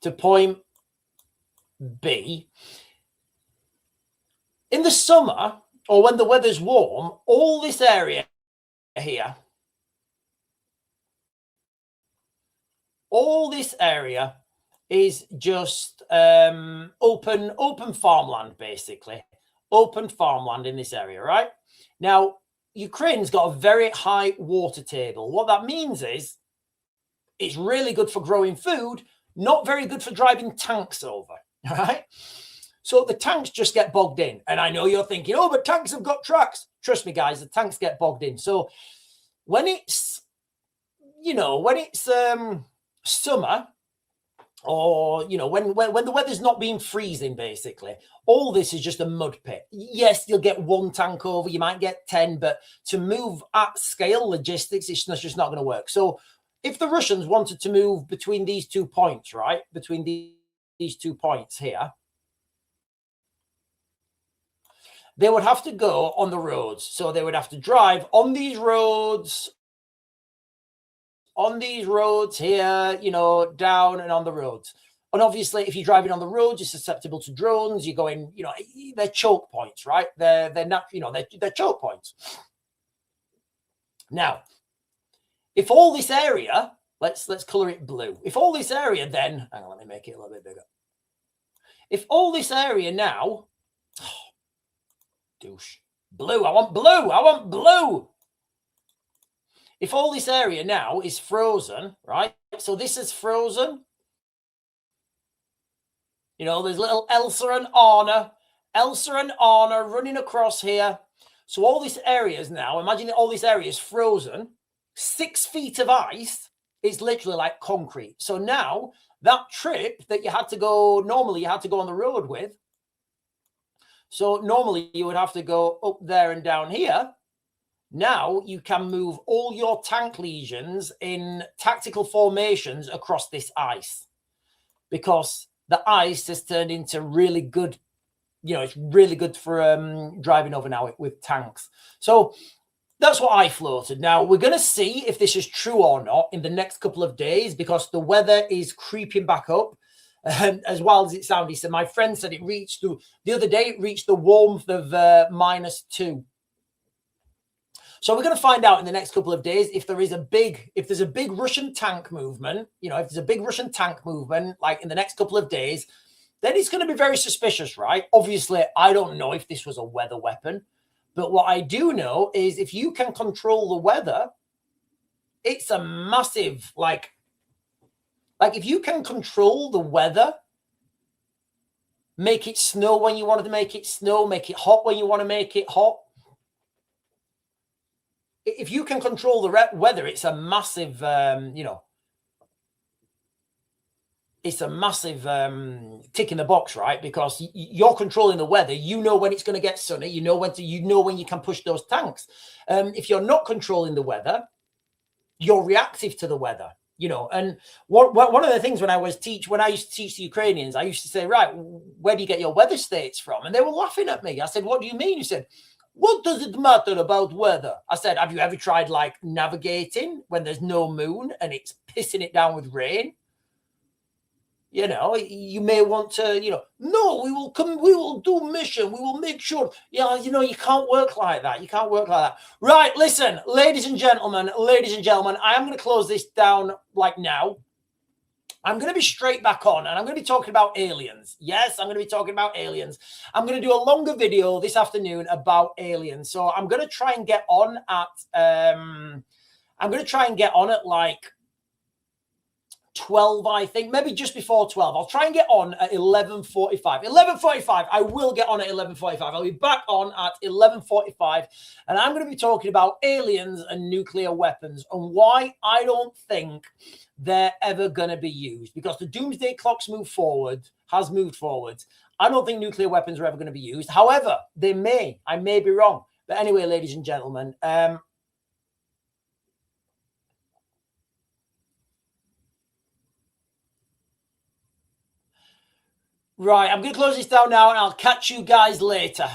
to point B in the summer, or when the weather's warm, all this area here, all this area is just open farmland, basically. Open farmland in this area, right? Now, Ukraine's got a very high water table. What that means is it's really good for growing food, not very good for driving tanks over. All right. So the tanks just get bogged in. And I know you're thinking, oh, but tanks have got tracks. Trust me, guys, the tanks get bogged in. So when it's, summer, or, when the weather's not being freezing, basically, all this is just a mud pit. Yes, you'll get one tank over, you might get 10, but to move at scale, logistics, it's just not going to work. So if the Russians wanted to move between these 2 points, right, between these 2 points here, they would have to go on the roads. So they would have to drive on these roads here, down and on the roads. And obviously, if you're driving on the roads, you're susceptible to drones. You're going, they're choke points, right? They're not, they're choke points. Now, if all this area, let's color it blue. If all this area then, hang on, let me make it a little bit bigger. If all this area now, blue, I want blue. If all this area now is frozen, right? So this is frozen. There's little Elsa and Anna running across here. So all this area is now, imagine that all this area is frozen. 6 feet of ice is literally like concrete. So now that trip that normally you had to go on the road with. So normally you would have to go up there and down here. Now you can move all your tank legions in tactical formations across this ice, because the ice has turned into really good, it's really good for driving over now with tanks. So that's what I floated. Now, we're going to see if this is true or not in the next couple of days, because the weather is creeping back up. As wild as it sounded, so my friend said the other day, it reached the warmth of -2. So we're going to find out in the next couple of days if there's a big Russian tank movement, if there's a big Russian tank movement, like in the next couple of days, then it's going to be very suspicious, right? Obviously, I don't know if this was a weather weapon, but what I do know is if you can control the weather, it's a massive, like if you can control the weather, make it snow when you wanted to make it snow, make it hot when you want to make it hot. If you can control the weather, it's a massive, it's a massive tick in the box, right? Because you're controlling the weather. You know when it's going to get sunny. You know when you can push those tanks. If you're not controlling the weather, you're reactive to the weather. And one of the things when I used to teach the Ukrainians, I used to say, right, where do you get your weather states from? And they were laughing at me. I said, what do you mean? He said, What does it matter about weather? I said, have you ever tried like navigating when there's no moon and it's pissing it down with rain? You know, you may want to, no, we will come, we will do mission, we will make sure. Yeah, you can't work like that. You can't work like that. Right, listen, ladies and gentlemen, I am going to close this down like now. I'm going to be straight back on and I'm going to be talking about aliens. Yes, I'm going to be talking about aliens. I'm going to do a longer video this afternoon about aliens. So I'm going to try and get on at like 12, I think, maybe just before 12. I'll try and get on at 11:45. 11:45. I will get on at 11:45. I'll be back on at 11:45, and I'm going to be talking about aliens and nuclear weapons and why I don't think they're ever going to be used, because the doomsday clock's has moved forward. I don't think nuclear weapons are ever going to be used. However, I may be wrong. But anyway, ladies and gentlemen, right, I'm going to close this down now and I'll catch you guys later.